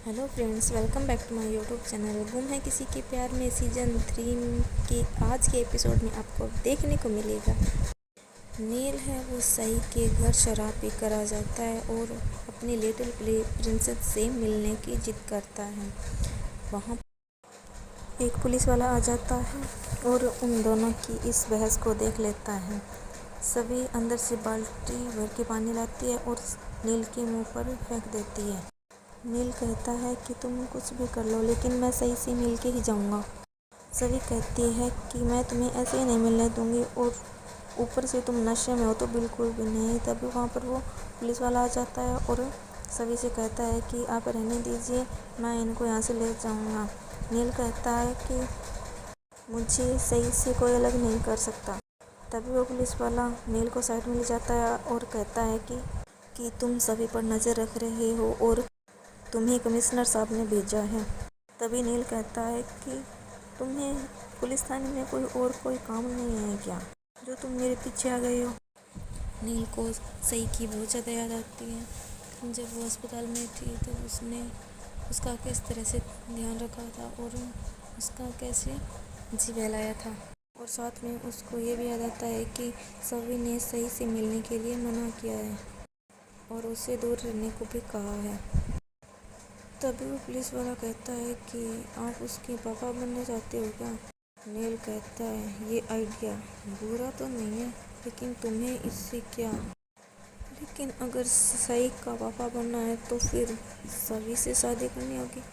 Hello friends, welcome back to my YouTube channel. गुम है किसी के प्यार में सीजन 3 के आज के एपिसोड में आपको देखने को मिलेगा। नील है वो सई के घर शराब पी कर आ जाता है और अपनी लिटिल प्रिंसेस से मिलने की जिद करता है। वहाँ एक पुलिस वाला आ जाता है और उन दोनों की इस बहस को देख लेता है। सभी अंदर से बाल्टी भर के पानी लाती है और नील के मुंह पर फेंक देती है। नील कहता है कि तुम कुछ भी कर लो, लेकिन मैं सही से मिल के ही जाऊंगा। सभी कहती है कि मैं तुम्हें ऐसे ही नहीं मिलने दूंगी, और ऊपर से तुम नशे में हो तो बिल्कुल भी नहीं। तभी वहाँ पर वो पुलिस वाला आ जाता है और सभी से कहता है कि आप रहने दीजिए, मैं इनको यहाँ से ले जाऊँगा। नील कहता है कि मुझे सही से कोई अलग नहीं कर सकता। तभी वो पुलिस वाला नील को साइड में ले जाता है और कहता है कि तुम सभी पर नज़र रख रहे हो और तुम्हें कमिश्नर साहब ने भेजा है। तभी नील कहता है कि तुम्हें पुलिस थाने में कोई काम नहीं है क्या, जो तुम मेरे पीछे आ गए हो। नील को सही की बहुत ज़्यादा याद आती है। जब वो अस्पताल में थी तो उसने उसका किस तरह से ध्यान रखा था और उसका कैसे जी बहलाया था। और साथ में उसको ये भी याद आता है कि सभी ने सही से मिलने के लिए मना किया है और उससे दूर रहने को भी कहा है। तभी वो पुलिस वाला कहता है कि आप उसके पापा बनना चाहते हो क्या। नील कहता है ये आइडिया बुरा तो नहीं है, लेकिन तुम्हें इससे क्या। लेकिन अगर सही का पापा बनना है तो फिर सभी से शादी करनी होगी,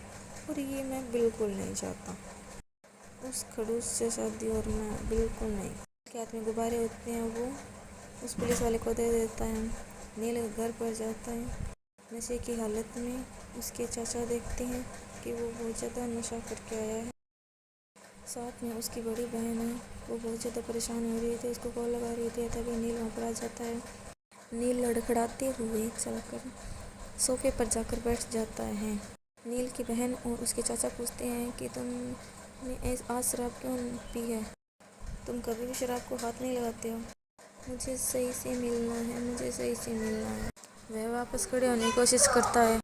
और ये मैं बिल्कुल नहीं चाहता। उस खड़ूस से शादी और मैं बिल्कुल नहीं। के हाथ में गुब्बारे होते हैं, वो उस पुलिस वाले को दे देता है। नील घर पर जाता है। नशे की हालत में उसके चाचा देखते हैं कि वो बहुत ज़्यादा नशा करके आया है। साथ में उसकी बड़ी बहन है, वो बहुत ज़्यादा परेशान हो रही थी, उसको कॉल लगा रही थी। तभी नील वहाँ पर आ जाता है। नील लड़खड़ाते हुए चलकर सोफे पर जाकर बैठ जाता है। नील की बहन और उसके चाचा पूछते हैं कि तुमने आज शराब क्यों पी है, तुम कभी भी शराब को हाथ नहीं लगाते हो। मुझे सही से मिलना है, मुझे सही से मिलना है। वह वापस खड़े होने की कोशिश करता है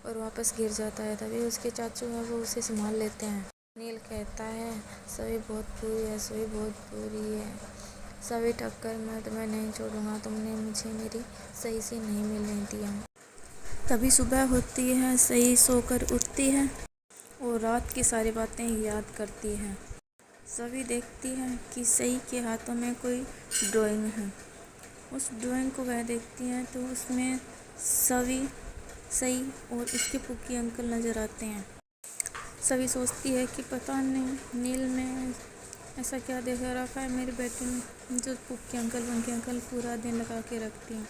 और वापस गिर जाता है। तभी उसके चाचू हैं, वो उसे संभाल लेते हैं। नील कहता है सभी बहुत बुरी है, सभी बहुत बुरी है, सभी टक्कर मैं तुम्हें नहीं छोड़ूंगा, तुमने मुझे मेरी सही से नहीं मिलने दिया। तभी सुबह होती है, सही सोकर उठती है और रात की सारी बातें याद करती है। सभी देखती है कि सही के हाथों में कोई ड्राइंग है। उस ड्राइंग को वह देखती हैं तो उसमें सही और उसके पुक्की अंकल नज़र आते हैं। सभी सोचती है कि पता नहीं नील में ऐसा क्या देखा रखा है मेरी बेटी ने, जो पुक्की अंकल बंकी अंकल पूरा दिन लगा के रखती हैं।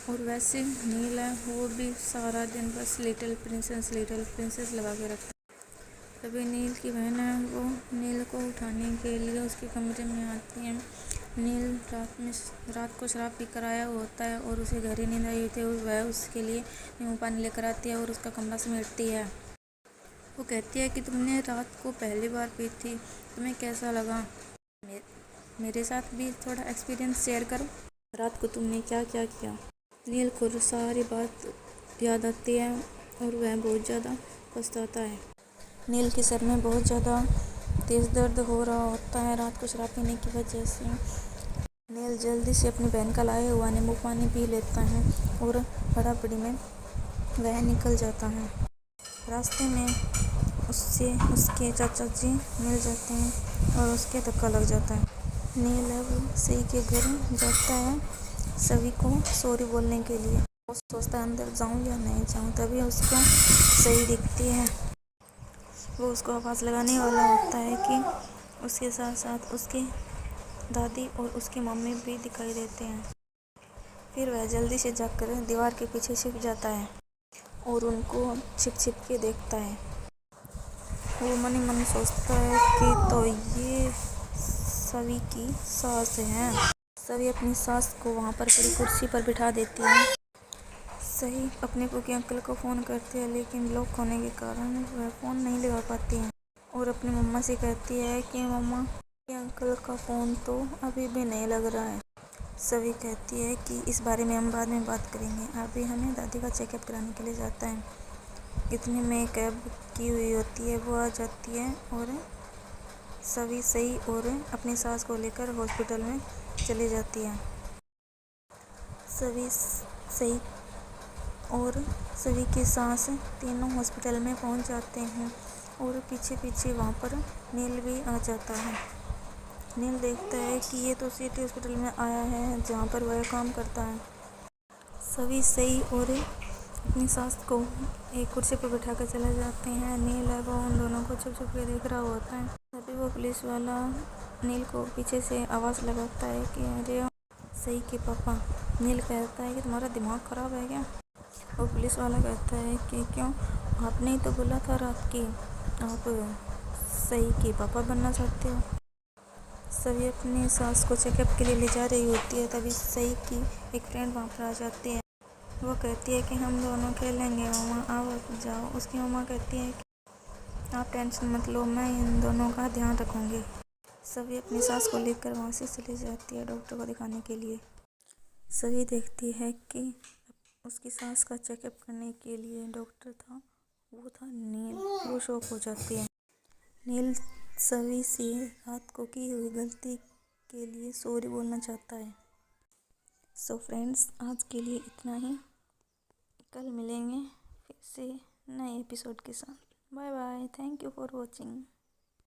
और वैसे नील है, वो भी सारा दिन बस लिटिल प्रिंसेस लगा के रखता है। तभी नील की बहन है, वो नील को उठाने के लिए उसके कमरे में आती है। नील रात को शराब पी कर आया होता है और उसे गहरी नींद आई होती है। वह उसके लिए नींबू पानी लेकर आती है और उसका कमरा समेटती है। वो कहती है कि तुमने रात को पहली बार पी थी, तुम्हें कैसा लगा, मेरे साथ भी थोड़ा एक्सपीरियंस शेयर करो। रात को तुमने क्या क्या किया। नील को सारी बात याद आती है और वह बहुत ज़्यादा पछताता है। नील के सर में बहुत ज़्यादा तेज़ दर्द हो रहा होता है रात को शराब पीने की वजह से। नील जल्दी से अपनी बहन का लाया हुआ नींबू पानी पी लेता है और हड़बड़ी में वह निकल जाता है। रास्ते में उससे उसके चाचा जी मिल जाते हैं और उसके धक्का लग जाता है। नील अब सही के घर जाता है सभी को सॉरी बोलने के लिए। वो सोचता है अंदर जाऊं या नहीं जाऊं। तभी उसको सही दिखती है। वो उसको आवाज़ लगाने वाला होता है कि उसके साथ साथ उसकी दादी और उसकी मम्मी भी दिखाई देते हैं। फिर वह जल्दी से जाकर दीवार के पीछे छिप जाता है और उनको छिप छिप के देखता है। वो मन ही मन सोचता है कि तो ये सभी की सास है। सभी अपनी सास को वहाँ पर खड़ी कुर्सी पर बिठा देती है। सही अपने पुकी अंकल को फ़ोन करती है, लेकिन लॉक होने के कारण वह फ़ोन नहीं लगा पाती है और अपनी मम्मा से कहती है कि मम्मा के अंकल का फ़ोन तो अभी भी नहीं लग रहा है। सभी कहती है कि इस बारे में हम बाद में बात करेंगे, अभी हमें दादी का चेकअप कराने के लिए जाता है। इतने में कैब की हुई होती है वो आ जाती है और सभी सही और अपनी सास को लेकर हॉस्पिटल में चली जाती है। सभी सही और सभी की सास तीनों हॉस्पिटल में पहुंच जाते हैं और पीछे पीछे वहाँ पर नील भी आ जाता है। नील देखता है कि ये तो सिटी हॉस्पिटल में आया है जहाँ पर वह काम करता है। सभी सही और अपनी सास को एक कुर्सी पर बिठा कर चले जाते हैं। नील है वो उन दोनों को छुप छुप के देख रहा होता है। तभी वो पुलिस वाला नील को पीछे से आवाज़ लगाता है कि अरे सही के पापा। नील कहता है कि तुम्हारा दिमाग ख़राब है क्या? वो पुलिस वाला कहता है कि क्यों, आपने ही तो बोला था रात की आप सही के पापा बनना चाहते हो। सभी अपनी सास को चेकअप के लिए ले जा रही होती है। तभी सही की एक फ्रेंड वहाँ पर आ जाती है। वो कहती है कि हम दोनों खेलेंगे मम्मा, आप जाओ। उसकी मम्मा कहती है कि आप टेंशन मत लो, मैं इन दोनों का ध्यान रखूँगी। सभी अपनी सास को लेकर वहाँ से चली जाती है डॉक्टर को दिखाने के लिए। सभी देखती है कि उसकी सास का चेकअप करने के लिए डॉक्टर था, वो था नील। वो शॉक हो जाती है। नील सभी से रात को की हुई गलती के लिए सॉरी बोलना चाहता है। सो फ्रेंड्स, आज के लिए इतना ही। कल मिलेंगे फिर से नए एपिसोड के साथ। Bye bye, thank you for watching.